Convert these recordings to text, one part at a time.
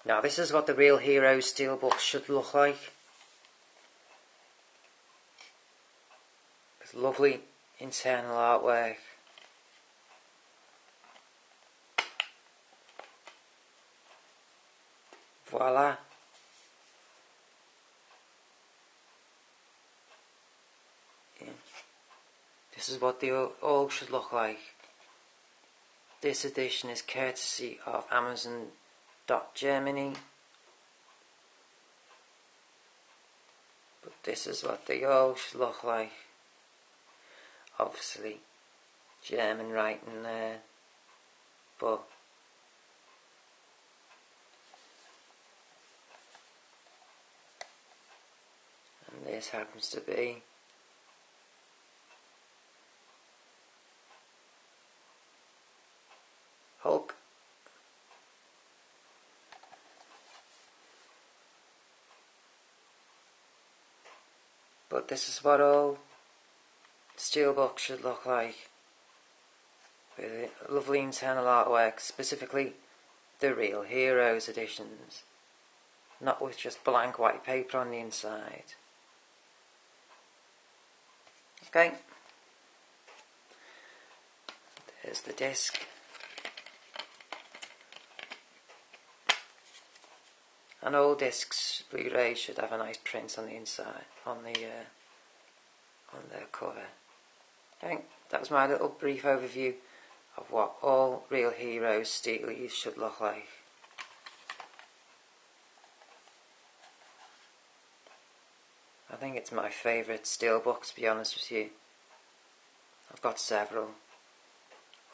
Now this is what the Real Heroes steelbook should look like. With lovely internal artwork. Voila. Yeah. This is what they all should look like. This edition is courtesy of Amazon.Germany. But this is what they all should look like. Obviously, German writing there. But and this happens to be Hulk. But this is what all steelbooks should look like, with lovely internal artwork, specifically the Real Heroes editions, not with just blank white paper on the inside. Okay, there's the disc. And all discs, Blu-ray, should have a nice print on the inside, on the cover. Okay, that was my little brief overview of what all Real Heroes steelies should look like. I think it's my favourite steelbook, to be honest with you. I've got several.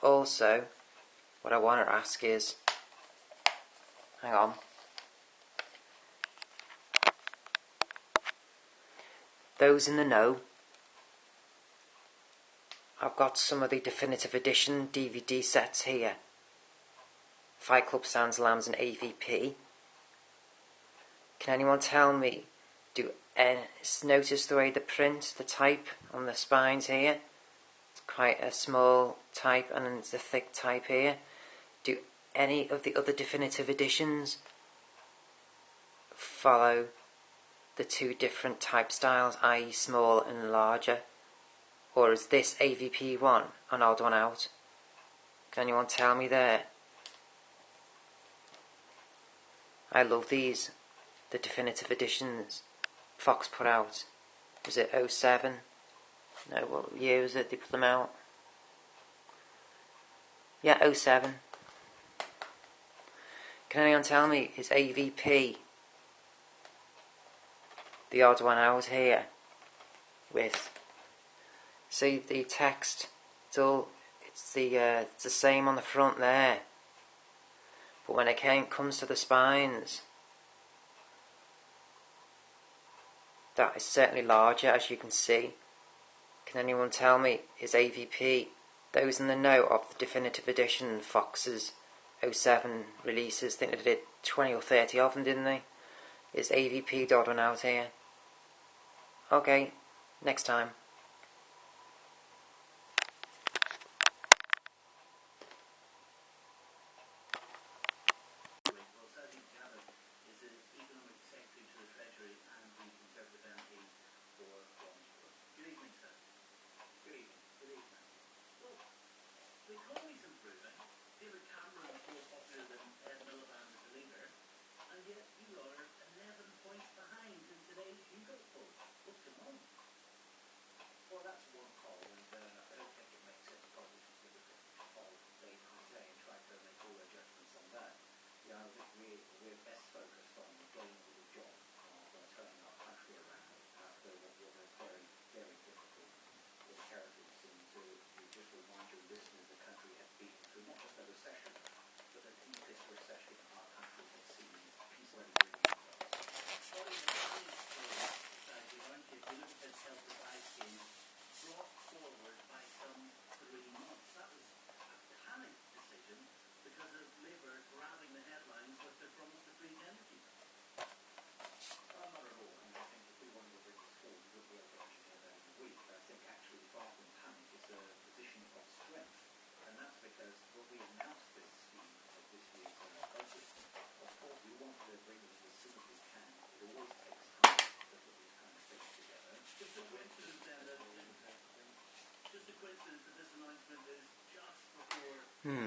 Also, what I want to ask is, hang on. Those in the know, I've got some of the definitive edition DVD sets here. Fight Club, Sans Lambs and AVP. Can anyone tell me, notice the way the print, the type on the spines here? It's quite a small type and it's a thick type here. Do any of the other definitive editions follow the two different type styles, i.e. small and larger? Or is this AVP one an odd one out? Can anyone tell me there? I love these, the definitive editions Fox put out. Was it 07? No, what year was it they put them out? Yeah, 07. Can anyone tell me, is AVP the odd one out here? With, see the text, it's the same on the front there, but when it comes to the spines, that is certainly larger, as you can see. Can anyone tell me, is AVP, those in the know of the definitive edition Fox's 07 releases, I think they did 20 or 30 of them, didn't they? Is AVP the odd one out here? Okay, next time. Because what we announced this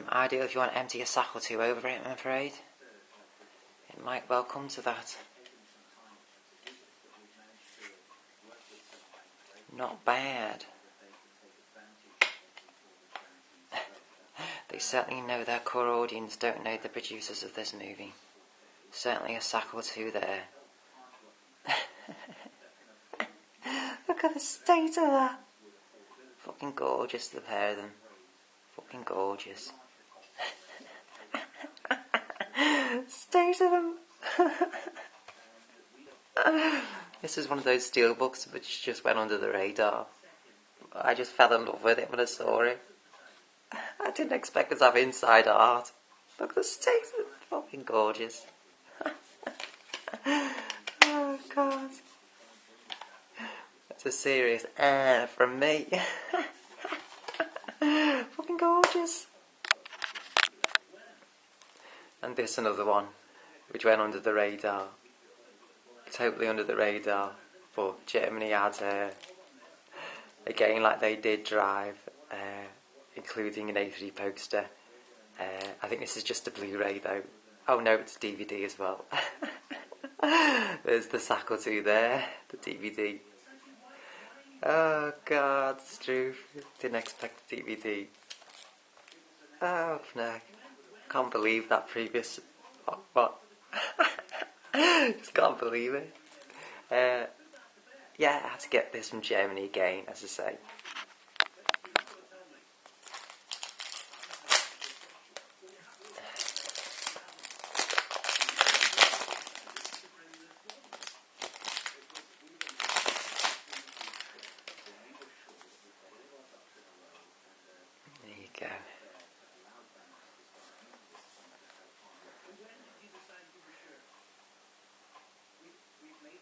Ideal if you want to empty a sack or two over it, I'm afraid. It might well come to that. Not bad. They certainly know their core audience, don't know the producers of this movie. Certainly a sack or two there. Look at the state of that. Fucking gorgeous, the pair of them. Fucking gorgeous. State of them. This is one of those steelbooks which just went under the radar. I just fell in love with it when I saw it. I didn't expect it to have inside art. Look at the state of it. Fucking gorgeous. Oh God. That's a serious from me. Fucking gorgeous. And this another one, which went under the radar. Totally under the radar. But Germany had, again like they did Drive, including an A3 poster. I think this is just a Blu-ray though. Oh no, it's DVD as well. There's the sack or two there, the DVD. Oh God, it's true. Didn't expect the DVD. Oh no, can't believe that previous. What? Just can't believe it. Yeah, I had to get this from Germany again, as I say. There you go.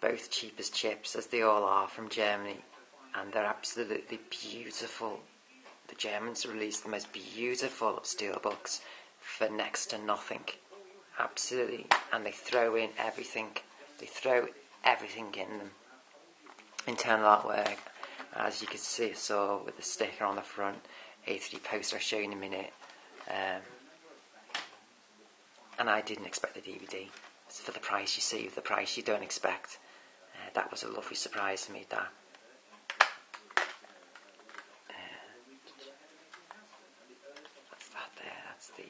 Both cheap as chips, as they all are, from Germany, and they're absolutely beautiful. The Germans released the most beautiful of steelbooks for next to nothing. Absolutely. And they throw in everything. They throw everything in them. Internal artwork, as you can see, so with the sticker on the front, A3 poster I'll show you in a minute. And I didn't expect the DVD. It's for the price you see, the price you don't expect. That was a lovely surprise to me, that. That's that there, that's the,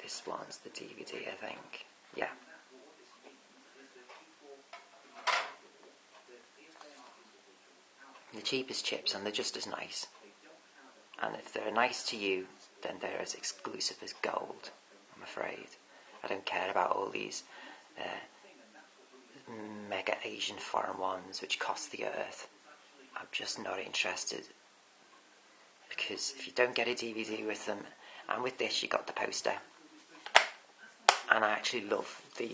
this one's the DVD, I think. Yeah. The cheapest chips, and they're just as nice. And if they're nice to you, then they're as exclusive as gold, I'm afraid. I don't care about all these mega Asian foreign ones which cost the earth. I'm just not interested, because if you don't get a DVD with them, and with this you got the poster, and I actually love the,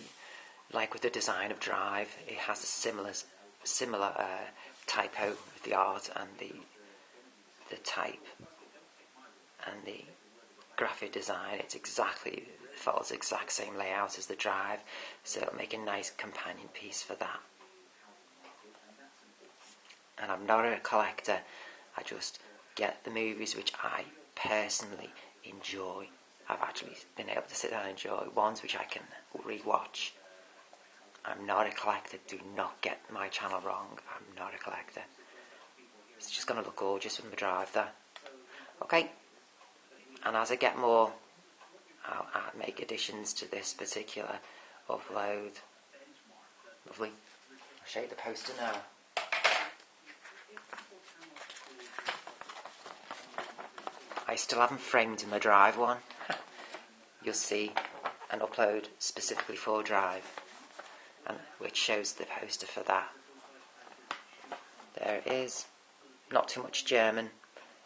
like with the design of Drive, it has a similar typo with the art and the type and the graphic design. It follows the exact same layout as the Drive, so it'll make a nice companion piece for that. And I'm not a collector, I just get the movies which I personally enjoy. I've actually been able to sit down and enjoy ones which I can re-watch. I'm not a collector, do not get my channel wrong, I'm not a collector. It's just going to look gorgeous with my Drive there. Okay, and as I get more, I'll make additions to this particular upload. Lovely. I'll show you the poster now. I still haven't framed my Drive one. You'll see an upload specifically for Drive, and which shows the poster for that. There it is. Not too much German.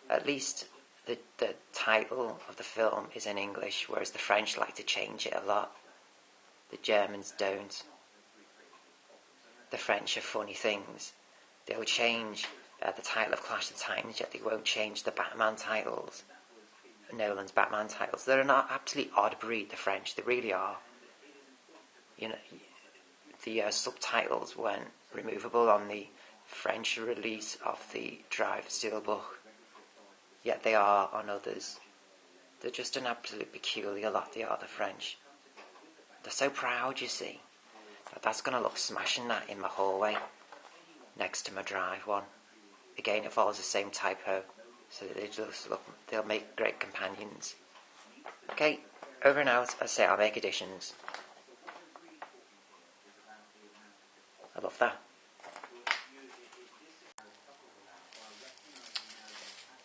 At least the title of the film is in English, whereas the French like to change it a lot. The Germans don't. The French are funny things. They'll change the title of Clash of the Titans, yet they won't change the Batman titles. Nolan's Batman titles. They're an absolutely odd breed, the French. They really are. You know, the subtitles weren't removable on the French release of the Drive Steelbook. yet they are on others. They're just an absolute peculiar lot, they are, the French. They're so proud, you see. That's going to look smashing, that, in my hallway, next to my drive one. Again, it follows the same typo, so they'll make great companions. Okay, over and out. As I say, I'll make additions. I love that.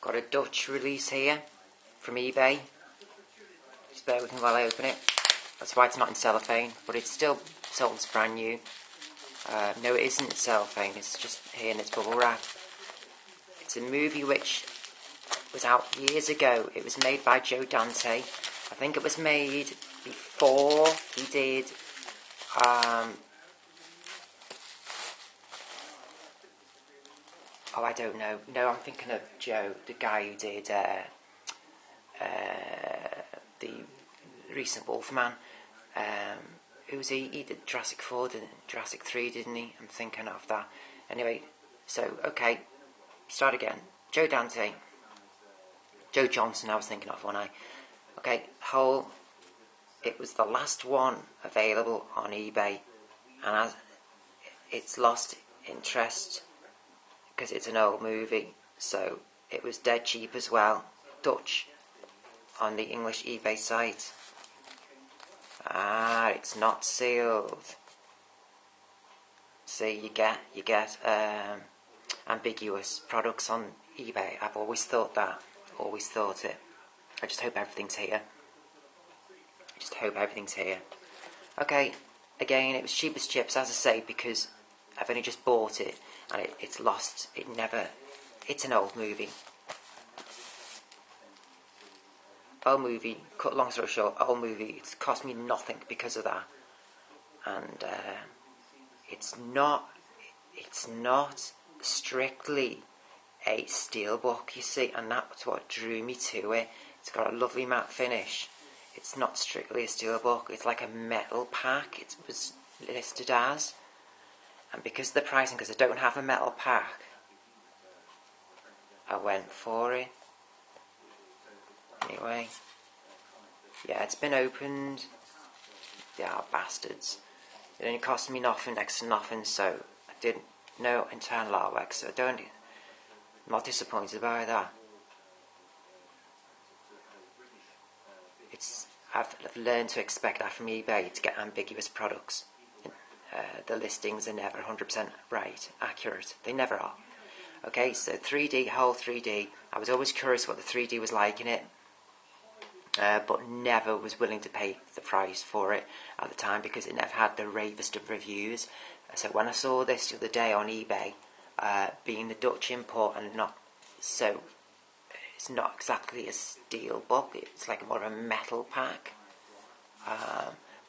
Got a Dutch release here from eBay. Just bear with me while I open it. That's why it's not in cellophane, but it's still sold as brand new. No, it isn't in cellophane, it's just here in its bubble wrap. It's a movie which was out years ago. It was made by Joe Dante. I think it was made before he did oh, I don't know. No, I'm thinking of Joe, the guy who did the recent Wolfman. Who was he? He did Jurassic 4, Jurassic 3, didn't he? I'm thinking of that. Anyway, so, okay, start again. Joe Dante. Joe Johnson, I was thinking of, wasn't I? Okay, whole. It was the last one available on eBay, and as it's lost interest because it's an old movie, so it was dead cheap as well, Dutch, on the English eBay site. Ah, it's not sealed. See, you get ambiguous products on eBay. I've always thought that, always thought it. I just hope everything's here. Okay, again, it was cheap as chips, as I say, because I've only just bought it, and it's lost. It's an old movie. Old movie, cut long story short, old movie, it's cost me nothing because of that. And it's not strictly a steelbook, you see, and that's what drew me to it. It's got a lovely matte finish. It's not strictly a steelbook, it's like a metal pack, it was listed as. And because of the pricing, because I don't have a metal pack, I went for it. Anyway, yeah, it's been opened. They are bastards. It only cost me nothing, next to nothing, so I didn't know internal artwork, so I'm not disappointed by that. I've learned to expect that from eBay, to get ambiguous products. The listings are never 100% right, accurate. They never are. Okay, so 3D, whole 3D. I was always curious what the 3D was like in it. But never was willing to pay the price for it at the time because it never had the ravest of reviews. So when I saw this the other day on eBay, being the Dutch import and it's not exactly a steel book, it's like more of a metal pack.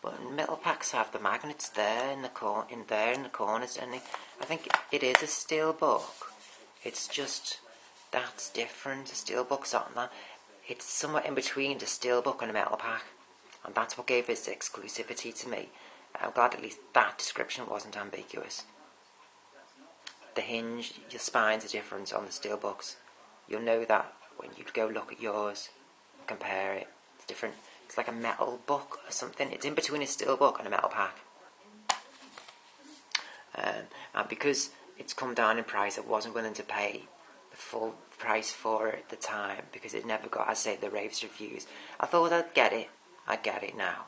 But metal packs have the magnets there in the corners, don't they? I think it is a steel book. It's just that's different. A steel book's not that. It's somewhere in between the steelbook and a metal pack, and that's what gave its exclusivity to me. I'm glad at least that description wasn't ambiguous. The hinge, your spines are different on the steelbooks. You'll know that when you go look at yours and compare it. It's different. It's like a metal book or something. It's in between a steelbook and a metal pack. And because it's come down in price, I wasn't willing to pay the full price for it at the time because it never got, I say, the raves reviews. I thought I'd get it now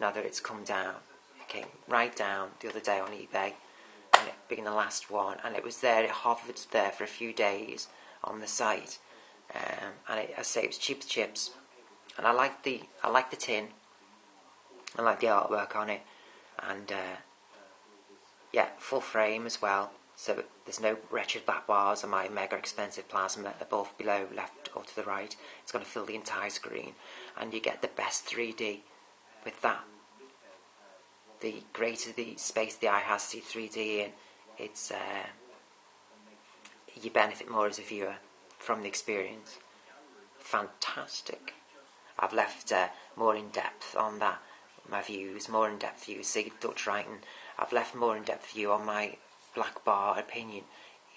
that it's come down. It came right down the other day on eBay, and it being the last one, and it was there, it hovered there for a few days on the site, and I say it was cheap as chips, and I like the tin, I like the artwork on it, and yeah, full frame as well. So there's no wretched black bars on my mega expensive plasma above, below, left or to the right. It's going to fill the entire screen, and you get the best 3D with that. The greater the space the eye has to see 3D in, it's you benefit more as a viewer from the experience. Fantastic. I've left more in depth on that, my views, more in depth views. See Dutch writing. I've left more in depth view on my Black Bar opinion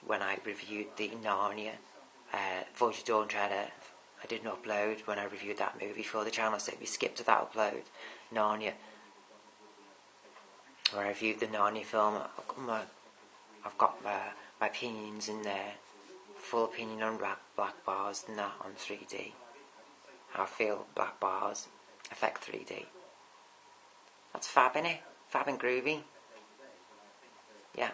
when I reviewed the Narnia Voyage of Dawn trailer I didn't upload when I reviewed that movie for the channel, so we skipped to that upload. Narnia, where I reviewed the Narnia film. I've got my opinions in there, full opinion on black bars and that on 3D. How I feel black bars affect 3D. That's fab, innit? Fab and groovy. Yeah.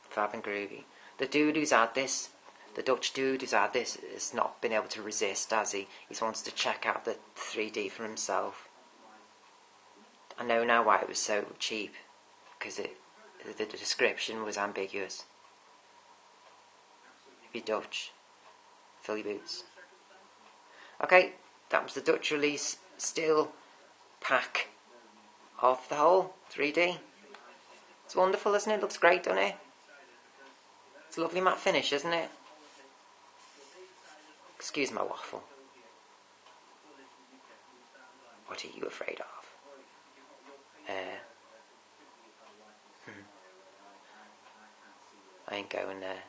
Fab and groovy. The dude who's had this, the Dutch dude who's had this, has not been able to resist, has he? He wants to check out the 3D for himself. I know now why it was so cheap, because the description was ambiguous. If you're Dutch, fill your boots. Okay, that was the Dutch release still pack of the whole 3D. It's wonderful, isn't it? Looks great, doesn't it? It's a lovely matte finish, isn't it? Excuse my waffle. What are you afraid of? I ain't going there.